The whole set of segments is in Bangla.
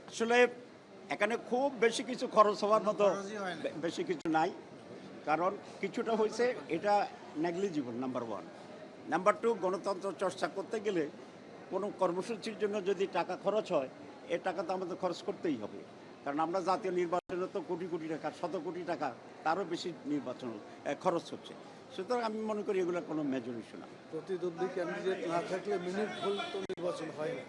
আসলে এখানে খুব বেশি কিছু খরচ হওয়ার মতো বেশি কিছু নাই। কারণ কিছুটা হয়েছে, এটা negligible, number one. Number two, গণতন্ত্র চর্চা করতে গেলে কোনো কর্মসূচির জন্য যদি টাকা খরচ হয়, এ টাকা তো আমাদের খরচ করতেই হবে। কারণ আমরা জাতীয় নির্বাচনে তো কোটি কোটি টাকা, শত কোটি টাকা, তারও বেশি নির্বাচন খরচ হচ্ছে। সুতরাং আমি মনে করি এগুলো কোনো মেজর ইস্যু না। প্রতিদ্বন্দ্বী ক্যান্ডিডেট না থাকলে মিনিটফুল তো নির্বাচন হয় না।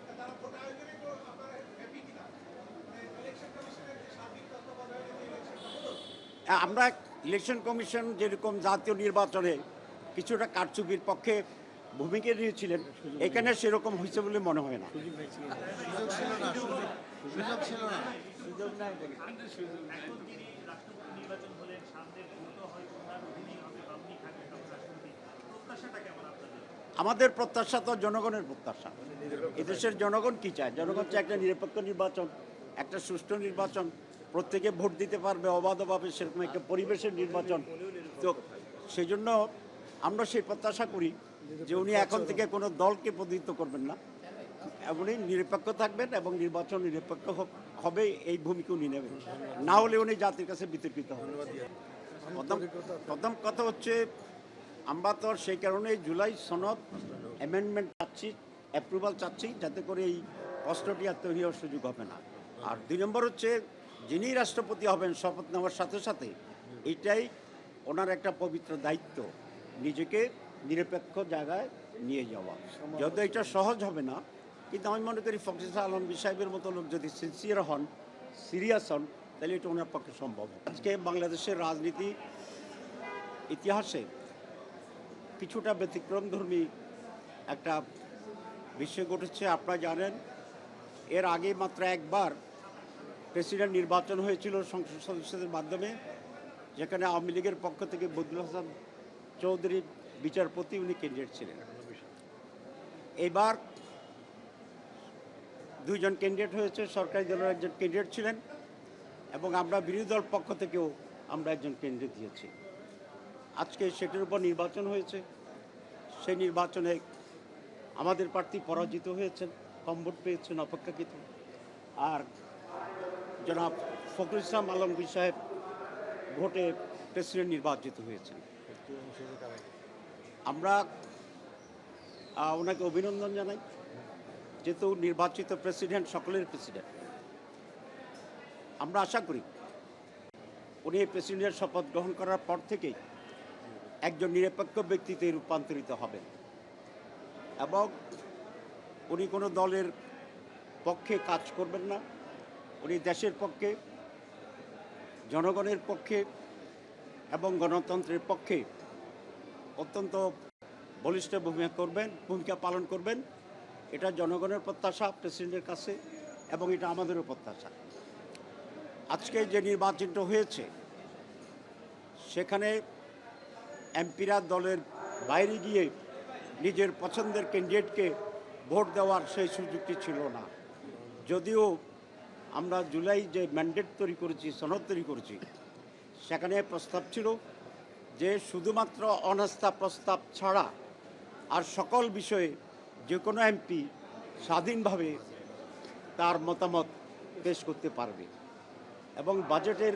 আমরা ইলেকশন কমিশন যেরকম জাতীয় নির্বাচনে কিছুটা কারচুপির পক্ষে ভূমিকা নিয়েছিলেন, এখানে সেরকম হয়েছে বলে মনে হয় না। সুযোগ ছিল না, সুযোগ ছিল না। আমাদের প্রত্যাশা তো জনগণের প্রত্যাশা। এদেশের জনগণ কি চায়? জনগণ চায় একটা নিরপেক্ষ নির্বাচন, একটা সুষ্ঠু নির্বাচন, প্রত্যেকে ভোট দিতে পারবে অবাধভাবে, সেরকম একটা পরিবেশের নির্বাচন। তো সেই জন্য আমরা সেই প্রত্যাশা করি যে উনি এখন থেকে কোনো দলকে প্রতিনিধিত্ব করবেন না, উনি নিরপেক্ষ থাকবেন এবং নির্বাচন নিরপেক্ষ হবে, এই ভূমিকা উনি নেবেন। না হলে উনি জাতির কাছে বিতর্কিত হবেন। প্রথম কথা হচ্ছে, আমরা তো সেই কারণে জুলাই সনদ অ্যামেন্ডমেন্ট চাচ্ছি, অ্যাপ্রুভাল চাচ্ছি, যাতে করে এই কষ্টটি আর তৈরি হওয়ার সুযোগ হবে না। আর দুই নম্বর হচ্ছে, যিনি রাষ্ট্রপতি হবেন শপথ নেওয়ার সাথে সাথে এটাই ওনার একটা পবিত্র দায়িত্ব, নিজেকে নিরপেক্ষ জায়গায় নিয়ে যাওয়া। যদিও এটা সহজ হবে না, কিন্তু আমি মনে করি ফখরুল আলমগীর সাহেবের মতো লোক যদি সিনসিয়ার হন, সিরিয়াস হন, তাহলে এটা ওনার পক্ষে সম্ভব। আজকে বাংলাদেশের রাজনীতি ইতিহাসে কিছুটা ব্যতিক্রমধর্মী একটা বিষয় ঘটেছে। আপনারা জানেন, এর আগে মাত্র একবার প্রেসিডেন্ট নির্বাচন হয়েছিল সংসদ সদস্যদের মাধ্যমে, যেখানে আওয়ামী লীগের পক্ষ থেকে বদরুল হাসান চৌধুরী বিচারপতি, উনি ক্যান্ডিডেট ছিলেন। এবার দুইজন ক্যান্ডিডেট হয়েছে, সরকারি দলের একজন ক্যান্ডিডেট ছিলেন এবং আমরা বিরোধী দল পক্ষ থেকেও আমরা একজন ক্যান্ডিডেট দিয়েছি। আজকে সেটার উপর নির্বাচন হয়েছে। সেই নির্বাচনে আমাদের প্রার্থী পরাজিত হয়েছেন, কম ভোট পেয়েছেন অপেক্ষাকৃত। আর জনাব ফখরুল ইসলাম আলমগীর সাহেব ভোটে প্রেসিডেন্ট নির্বাচিত হয়েছেন। আমরা ওনাকে অভিনন্দন জানাই, যেহেতু নির্বাচিত প্রেসিডেন্ট সকলের প্রেসিডেন্ট। আমরা আশা করি উনি প্রেসিডেন্টের শপথ গ্রহণ করার পর থেকেই একজন নিরপেক্ষ ব্যক্তিতে রূপান্তরিত হবেন এবং উনি কোনো দলের পক্ষে কাজ করবেন না। উনি দেশের পক্ষে, জনগণের পক্ষে এবং গণতন্ত্রের পক্ষে অত্যন্ত বলিষ্ঠ ভূমিকা পালন করবেন। এটা জনগণের প্রত্যাশা প্রেসিডেন্টের কাছে এবং এটা আমাদেরও প্রত্যাশা। আজকে যে নির্বাচনটা হয়েছে, সেখানে এমপিরা দলের বাইরে গিয়ে নিজের পছন্দের ক্যান্ডিডেটকে ভোট দেওয়ার সেই সুযোগটি ছিল না। যদিও আমরা জুলাই যে ম্যান্ডেট তৈরি করেছি, সনদ তৈরি করেছি, সেখানে প্রস্তাব ছিল যে শুধুমাত্র অনাস্থা প্রস্তাব ছাড়া আর সকল বিষয়ে যে কোনো এমপি স্বাধীনভাবে তার মতামত পেশ করতে পারবে এবং বাজেটের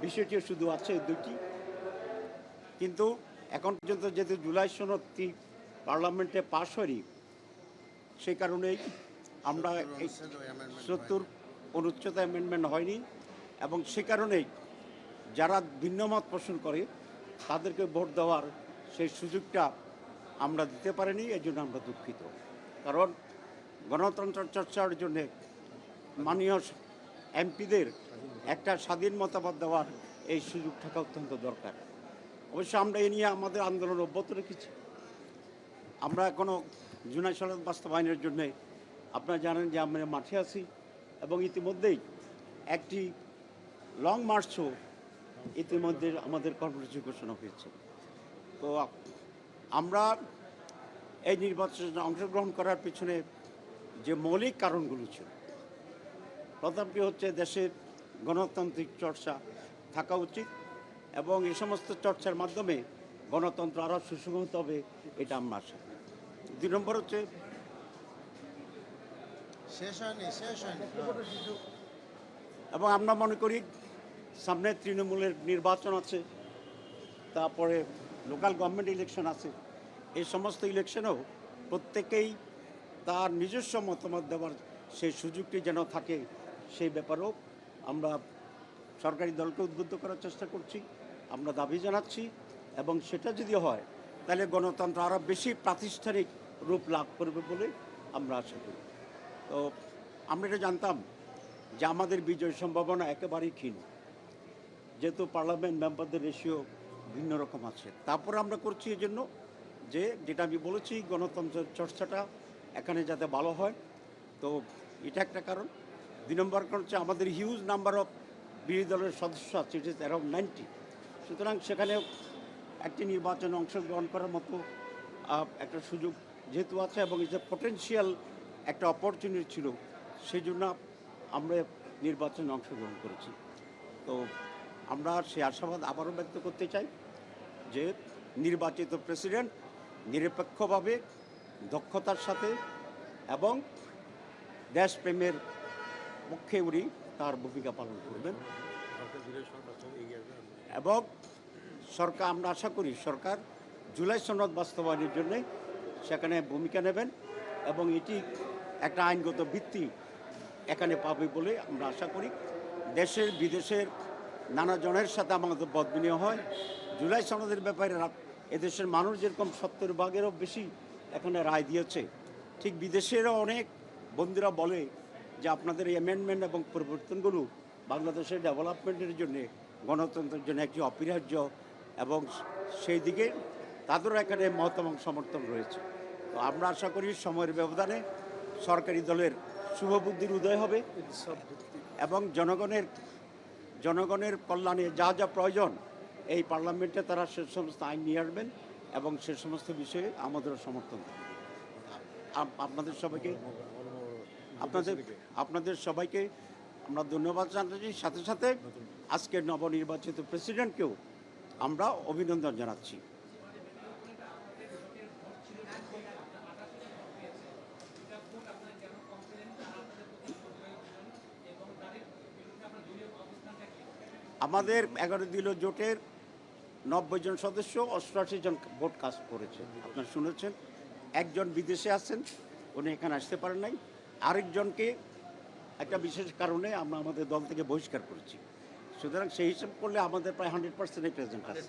বিষয়টিও শুধু আছে দুটি। কিন্তু এখন পর্যন্ত যেহেতু জুলাই সনদটি পার্লামেন্টে পাশ হয়নি, সেই কারণেই আমরা এই 70 অনুচ্ছেদ অ্যামেন্ডমেন্ট হয়নি এবং সে কারণেই যারা ভিন্নমত পোষণ করে তাদেরকে ভোট দেওয়ার সেই সুযোগটা আমরা দিতে পারিনি। এই জন্য আমরা দুঃখিত। কারণ গণতন্ত্র চর্চার জন্যে মাননীয় এমপিদের একটা স্বাধীন মতামত দেওয়ার এই সুযোগ থাকা অত্যন্ত দরকার। অবশ্য আমরা এ নিয়ে আমাদের আন্দোলন অব্যাহত রেখেছি। আমরা এখনও জুলাই সনদ বাস্তবায়নের জন্যে, আপনারা জানেন যে আমরা মাঠে আছি এবং ইতিমধ্যেই একটি লং মার্চও ইতিমধ্যে আমাদের কর্মসূচি ঘোষণা হয়েছে। তো আমরা এই নির্বাচনে অংশগ্রহণ করার পিছনে যে মৌলিক কারণগুলো ছিল, প্রথমটি হচ্ছে দেশের গণতান্ত্রিক চর্চা থাকা উচিত এবং এই সমস্ত চর্চার মাধ্যমে গণতন্ত্র আরও সুষম হতে হবে, এটা আমরা আশা করি। 2 নম্বর হচ্ছে শেষ হয়নি এবং আমরা মনে করি সামনে তৃণমূলের নির্বাচন আছে, তারপরে লোকাল গভর্নমেন্ট ইলেকশন আছে। এই সমস্ত ইলেকশনেও প্রত্যেকেই তার নিজস্ব মতামত দেওয়ার সেই সুযোগটি যেন থাকে, সেই ব্যাপারেও আমরা সরকারি দলকে উদ্বুদ্ধ করার চেষ্টা করছি, আমরা দাবি জানাচ্ছি। এবং সেটা যদি হয় তাহলে গণতন্ত্র আরও বেশি প্রাতিষ্ঠানিক রূপ লাভ করবে বলে আমরা আশা করি। তো আমরা এটা জানতাম যে আমাদের বিজয় সম্ভাবনা একেবারেই ক্ষীণ, যেহেতু পার্লামেন্ট মেম্বারদের রেশিও ভিন্ন রকম আছে। তারপরে আমরা করছি এই জন্য যে যেটা আমি বলেছি, গণতন্ত্রের চর্চাটা এখানে যাতে ভালো হয়। তো এটা একটা কারণ। 2 নম্বর কারণ হচ্ছে আমাদের হিউজ নাম্বার অফ বিরোধী দলের সদস্য আছে, ইট ইজ অ্যারাউন্ড 90। সুতরাং সেখানে একটি নির্বাচনে অংশগ্রহণ করার মতো একটা সুযোগ যেহেতু আছে এবং এটা পটেনশিয়াল একটা অপরচুনিটি ছিল, সেই জন্য আমরা নির্বাচনে অংশগ্রহণ করেছি। তো আমরা সেই আশাবাদ আবারও ব্যক্ত করতে চাই যে নির্বাচিত প্রেসিডেন্ট নিরপেক্ষভাবে, দক্ষতার সাথে এবং দেশপ্রেমের পক্ষে উনি তার ভূমিকা পালন করবেন। এবং সরকার, আমরা আশা করি সরকার জুলাই সনদ বাস্তবায়নের জন্যে সেখানে ভূমিকা নেবেন এবং এটি একটা আইনগত ভিত্তি এখানে পাবে বলে আমরা আশা করি। দেশের বিদেশের নানা জনের সাথে আমাদের মত বিনিময় হয়। জুলাই সনদের ব্যাপারে এদেশের মানুষ যেরকম 70%-এরও বেশি এখানে রায় দিয়েছে, ঠিক বিদেশেরও অনেক বন্ধুরা বলে যে আপনাদের এই অ্যামেন্ডমেন্ট এবং পরিবর্তনগুলো বাংলাদেশের ডেভেলপমেন্টের জন্য, গণতন্ত্রের জন্য একটি অপরিহার্য, এবং সেই দিকে তাদেরও এখানে মত এবং সমর্থন রয়েছে। তো আমরা আশা করি সময়ের ব্যবধানে সরকারি দলের শুভবুদ্ধির উদয় হবে এবং জনগণের কল্যাণে যা যা প্রয়োজন এই পার্লামেন্টে তারা সে সমস্ত আইন নিয়ে আসবেন এবং সে সমস্ত বিষয়ে আমাদেরও সমর্থন থাকবে। আপনাদের সবাইকে আমরা ধন্যবাদ জানাচ্ছি, সাথে সাথে আজকের নবনির্বাচিত প্রেসিডেন্টকেও আমরা অভিনন্দন জানাচ্ছি। আমাদের 11 দলীয় জোটের 90 জন সদস্য 88 জন ভোট কাস্ট করেছে, আপনারা শুনেছেন। একজন বিদেশে আছেন, উনি এখানে আসতে পারেন নাই। আরেকজনকে একটা বিশেষ কারণে আমরা আমাদের দল থেকে বহিষ্কার করেছি। সুতরাং সেই হিসাব করলে আমাদের প্রায় 100% প্রেজেন্ট আছে।